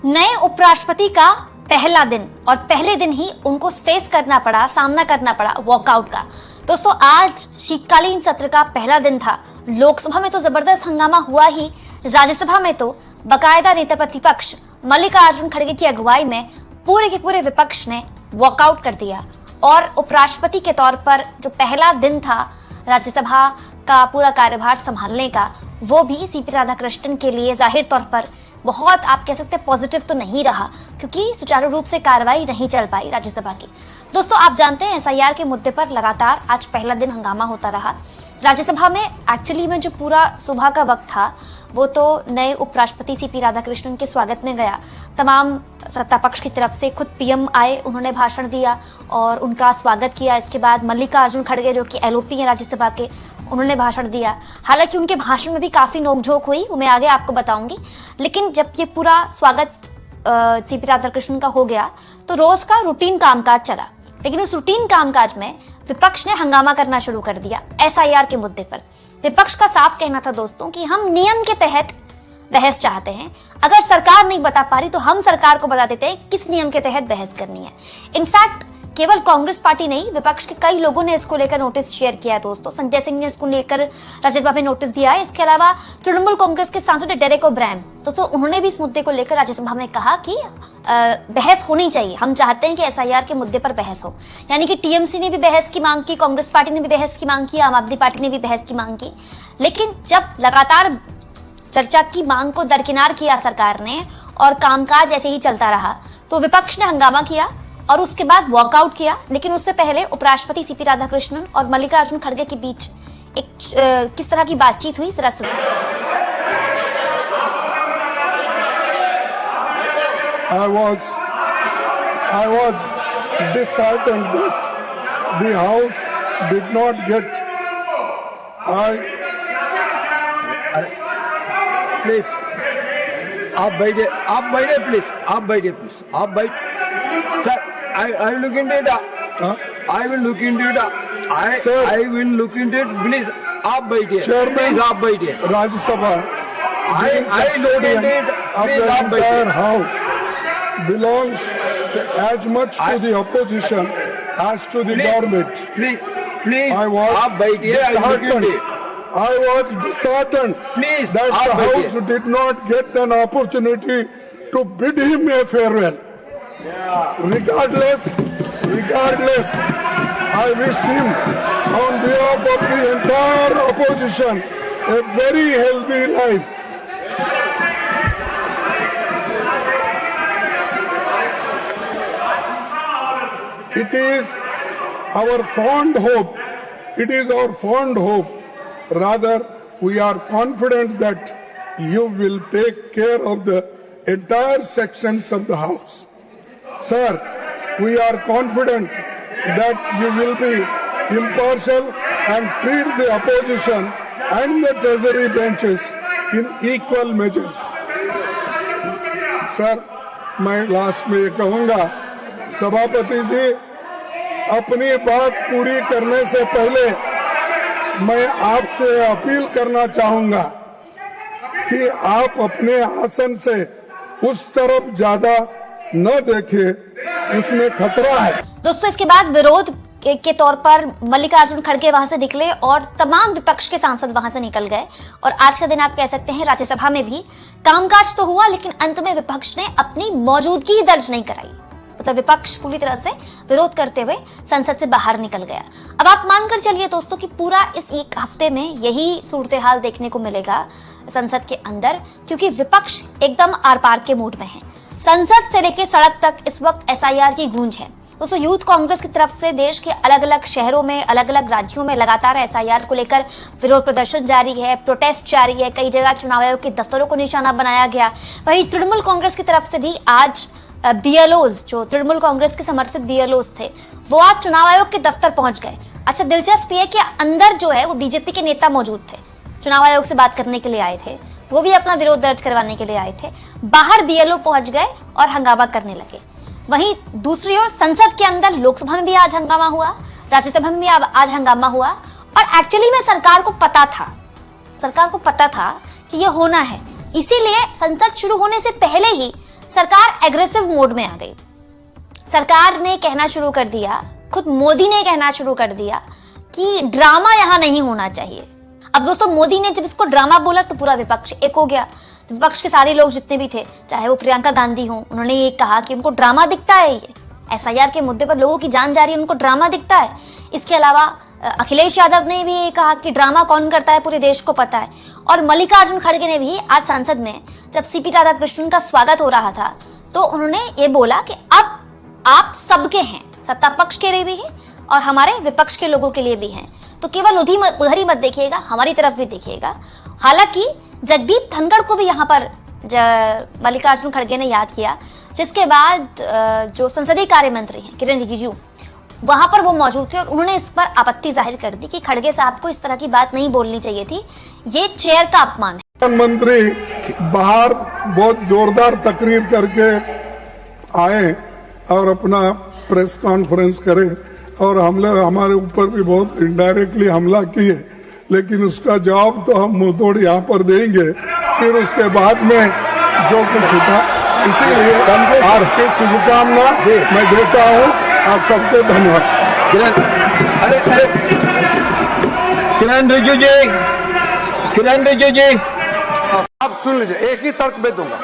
नए उपराष्ट्रपति का पहला दिन और पहले दिन ही उनको फेस करना पड़ा, सामना करना पड़ा वॉकआउट का। दोस्तों, आज शीतकालीन सत्र का पहला दिन था। लोकसभा में तो जबरदस्त हंगामा हुआ ही, राज्यसभा में तो बाकायदा नेता प्रतिपक्ष मल्लिकार्जुन खड़गे की अगुवाई में पूरे के पूरे विपक्ष ने वॉकआउट कर दिया और उपराष्ट्रपति के तौर पर जो पहला दिन था राज्यसभा का पूरा कार्यभार संभालने का, वो भी सीपी राधाकृष्णन के लिए जाहिर तौर पर बहुत, आप कह सकते हैं, पॉजिटिव तो नहीं रहा, क्योंकि सुचारू रूप से कार्रवाई नहीं चल पाई राज्यसभा की। दोस्तों, आप जानते हैं एसआईआर के मुद्दे पर लगातार आज पहला दिन हंगामा होता रहा राज्यसभा में। एक्चुअली में जो पूरा सुबह का वक्त था वो तो नए उपराष्ट्रपति सीपी राधाकृष्णन के स्वागत में गया। तमाम सत्ता पक्ष की तरफ से खुद पीएम आए, उन्होंने भाषण दिया और उनका स्वागत किया। इसके बाद मल्लिकार्जुन खड़गे जो कि एलओपी हैं राज्यसभा के, उन्होंने भाषण दिया। हालांकि उनके भाषण में भी काफी नोकझोंक हुई, वो मैं आगे आपको बताऊंगी। लेकिन जब ये पूरा स्वागत सीपी राधाकृष्णन का हो गया तो रोज का रूटीन कामकाज चला, लेकिन उस रूटीन कामकाज में विपक्ष ने हंगामा करना शुरू कर दिया एसआईआर के मुद्दे पर। विपक्ष का साफ कहना था दोस्तों कि हम नियम के तहत बहस चाहते हैं, अगर सरकार नहीं बता पा रही तो हम सरकार को बता देते हैं किस नियम के तहत बहस करनी है। इनफैक्ट केवल कांग्रेस पार्टी नहीं, विपक्ष के कई लोगों ने इसको लेकर नोटिस शेयर किया है दोस्तों। संजय सिंह ने इसको लेकर राज्यसभा में नोटिस दिया है। इसके अलावा तृणमूल कांग्रेस के सांसद डेरेक ओब्रायन, दोस्तों, उन्होंने भी इस मुद्दे को लेकर राज्यसभा में कहा कि बहस होनी चाहिए, हम चाहते हैं कि एसआईआर के मुद्दे पर बहस हो। यानी कि टीएमसी ने भी बहस की मांग की, कांग्रेस पार्टी ने भी बहस की मांग की, आम आदमी पार्टी ने भी बहस की मांग की। लेकिन जब लगातार चर्चा की मांग को दरकिनार किया सरकार ने और कामकाज ऐसे ही चलता रहा, तो विपक्ष ने हंगामा किया और उसके बाद वॉकआउट किया। लेकिन उससे पहले उपराष्ट्रपति सीपी राधाकृष्णन और मल्लिकार्जुन खड़गे के बीच एक किस तरह की बातचीत हुई, जरा सुनिए। I was disheartened that the House did not get. Please, आप बैठे प्लीज, आप बैठ। Sir, I will look into it. I will look into it. I will look into it. Please, आप बैठिए। Chairman, आप बैठिए। Rajya I look into it. Please, आप बैठिए। entire House belongs as much to the opposition as to the government. Please, I was आप बैठिए। I will look into it. I was disheartened Please, that आप the बैठिए। House did not get an opportunity to bid him a farewell. Regardless, I wish him, on behalf of the entire opposition, a very healthy life. It is our fond hope, rather we are confident that you will take care of the entire sections of the House. Sir, we are confident that you will be impartial and treat the opposition and the treasury benches in equal measures. Sir, मैं last में ये कहूँगा, सभापति जी, अपनी बात पूरी करने से पहले मैं आपसे अपील करना चाहूँगा कि आप अपने आसन से उस तरफ ज्यादा न देखे, उसमें खतरा है। दोस्तों, इसके बाद विरोध के तौर पर मल्लिकार्जुन खड़गे वहां से निकले और तमाम विपक्ष के सांसद वहां से निकल गए। और आज का दिन आप कह सकते हैं राज्यसभा में भी कामकाज तो हुआ, लेकिन अंत में विपक्ष ने अपनी मौजूदगी दर्ज नहीं कराई। मतलब विपक्ष पूरी तरह से विरोध करते हुए संसद से बाहर निकल गया। अब आप मानकर चलिए दोस्तों कि पूरा इस एक हफ्ते में यही सूरत हाल देखने को मिलेगा संसद के अंदर, क्योंकि विपक्ष एकदम आर पार के मूड में है। संसद से लेकर सड़क तक इस वक्त एसआईआर की गूंज है। दोस्तों, यूथ कांग्रेस की तरफ से देश के अलग अलग शहरों में, अलग अलग राज्यों में लगातार एसआईआर को लेकर विरोध प्रदर्शन जारी है, प्रोटेस्ट जारी है। कई जगह चुनाव आयोग के दफ्तरों को निशाना बनाया गया। वहीं तृणमूल कांग्रेस की तरफ से भी आज बीएलओज, जो तृणमूल कांग्रेस के समर्थित बीएलओज थे, वो आज चुनाव आयोग के दफ्तर पहुंच गए। अच्छा, दिलचस्प ये कि अंदर जो है वो बीजेपी के नेता मौजूद थे, चुनाव आयोग से बात करने के लिए आए थे, वो भी अपना विरोध दर्ज करवाने के लिए आए थे। बाहर बीएलओ पहुंच गए और हंगामा करने लगे। वहीं दूसरी ओर संसद के अंदर, लोकसभा में भी आज हंगामा हुआ, राज्यसभा में भी आज हंगामा हुआ। और एक्चुअली में सरकार को पता था कि ये होना है, इसीलिए संसद शुरू होने से पहले ही सरकार एग्रेसिव मोड में आ गई। सरकार ने कहना शुरू कर दिया, खुद मोदी ने कहना शुरू कर दिया कि ड्रामा यहां नहीं होना चाहिए। अब दोस्तों, मोदी ने जब इसको ड्रामा बोला तो पूरा विपक्ष एक हो गया। विपक्ष के सारे लोग जितने भी थे, चाहे वो प्रियंका गांधी हो, उन्होंने ये कहा कि उनको ड्रामा दिखता है, ये एसआईआर के मुद्दे पर लोगों की जान जा रही है, उनको ड्रामा दिखता है। इसके अलावा अखिलेश यादव ने भी ये कहा कि ड्रामा कौन करता है पूरे देश को पता है। और मल्लिकार्जुन खड़गे ने भी आज संसद में जब सीपी राधाकृष्णन का स्वागत हो रहा था तो उन्होंने ये बोला कि अब आप सबके हैं, सत्ता पक्ष के लिए भी है और हमारे विपक्ष के लोगों के लिए भी हैं, तो केवल उधर ही मत देखिएगा, हमारी तरफ भी देखिएगा। हालांकि जगदीप धनखड़ को भी यहाँ पर मल्लिकार्जुन खड़गे ने याद किया, जिसके बाद जो संसदीय कार्य मंत्री हैं किरण रिजिजू वहां पर वो मौजूद थे और उन्होंने इस पर आपत्ति जाहिर कर दी कि खड़गे साहब को इस तरह की बात नहीं बोलनी चाहिए थी, ये चेयर का अपमान है। प्रधानमंत्री बाहर बहुत जोरदार तकरीर करके आए और अपना प्रेस कॉन्फ्रेंस करे और हमारे ऊपर भी बहुत इनडायरेक्टली हमला किए, लेकिन उसका जवाब तो हम मुंह तोड़ यहाँ पर देंगे फिर उसके बाद में जो कुछ था। इसीलिए आपकी शुभकामना मैं देता हूँ, आप सबको धन्यवाद। किरण रिजिजू जी, आप सुन लीजिए, एक ही तर्क मैं दूंगा।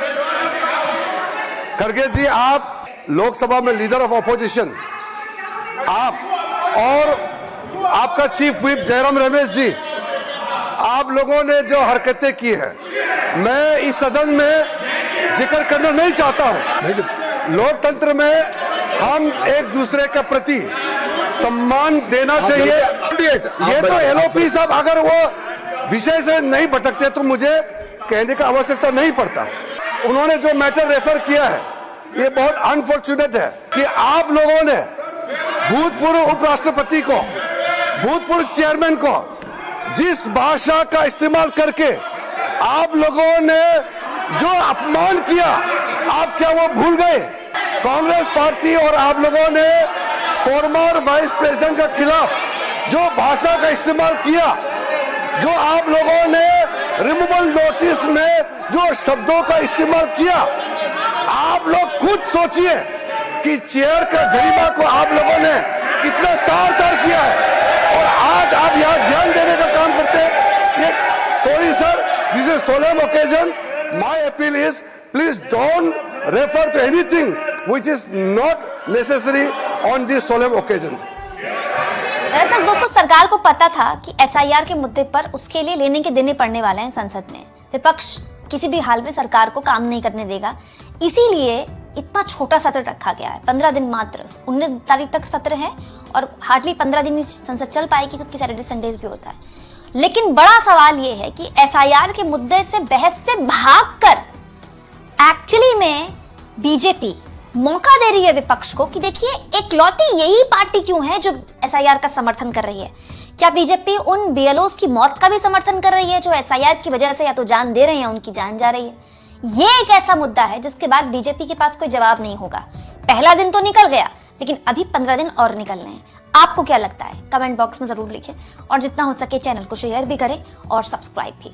खड़गे जी, आप लोकसभा में लीडर ऑफ ऑपोजिशन, आप और आपका चीफ व्हिप जयराम रमेश जी, आप लोगों ने जो हरकतें की है, मैं इस सदन में जिक्र करना नहीं चाहता हूं। लोकतंत्र में हम एक दूसरे के प्रति सम्मान देना चाहिए। ये तो एलओपी साहब अगर वो विषय से नहीं भटकते तो मुझे कहने का आवश्यकता नहीं पड़ता। उन्होंने जो मैटर रेफर किया है ये बहुत अनफॉर्चुनेट है कि आप लोगों ने भूतपूर्व उपराष्ट्रपति को, भूतपूर्व चेयरमैन को जिस भाषा का इस्तेमाल करके आप लोगों ने जो अपमान किया, आप क्या वो भूल गए? कांग्रेस पार्टी और आप लोगों ने फॉर्मर वाइस प्रेसिडेंट के खिलाफ जो भाषा का इस्तेमाल किया, जो आप लोगों ने रिमूवल नोटिस में जो शब्दों का इस्तेमाल किया, आप लोग खुद सोचिए कि चेयर का गरिमा को आप लोगों ने कितना तार-तार किया है और आज आप यहाँ ध्यान देने का काम करते हैं। ये sorry sir, this is solemn occasion, my appeal is please don't refer to anything which is not necessary on this solemn occasion. दरअसल दोस्तों, सरकार को पता था कि एसआईआर के मुद्दे पर उसके लिए लेने के देने पड़ने वाले हैं संसद में। विपक्ष किसी भी हाल में सरकार को काम नहीं करने देगा, इसीलिए इतना छोटा सत्र रखा गया है। 15 दिन मात्र, 19 तारीख तक सत्र है और हार्डली 15 दिन ही संसद चल पाएगी क्योंकि सैटरडे संडेज भी होता है। लेकिन बड़ा सवाल यह है कि एसआईआर के मुद्दे से बहस से भागकर एक्चुअली में बीजेपी मौका दे रही है विपक्ष को कि देखिए एकलौती यही पार्टी क्यों है जो एसआईआर का समर्थन कर रही है। क्या बीजेपी उन बीएलओस की मौत का भी समर्थन कर रही है जो एसआईआर की वजह से या तो जान दे रहे हैं, उनकी जान जा रही है? ये एक ऐसा मुद्दा है जिसके बाद बीजेपी के पास कोई जवाब नहीं होगा। पहला दिन तो निकल गया, लेकिन अभी 15 दिन और निकलने हैं। आपको क्या लगता है? कमेंट बॉक्स में जरूर लिखें और जितना हो सके चैनल को शेयर भी करें और सब्सक्राइब भी।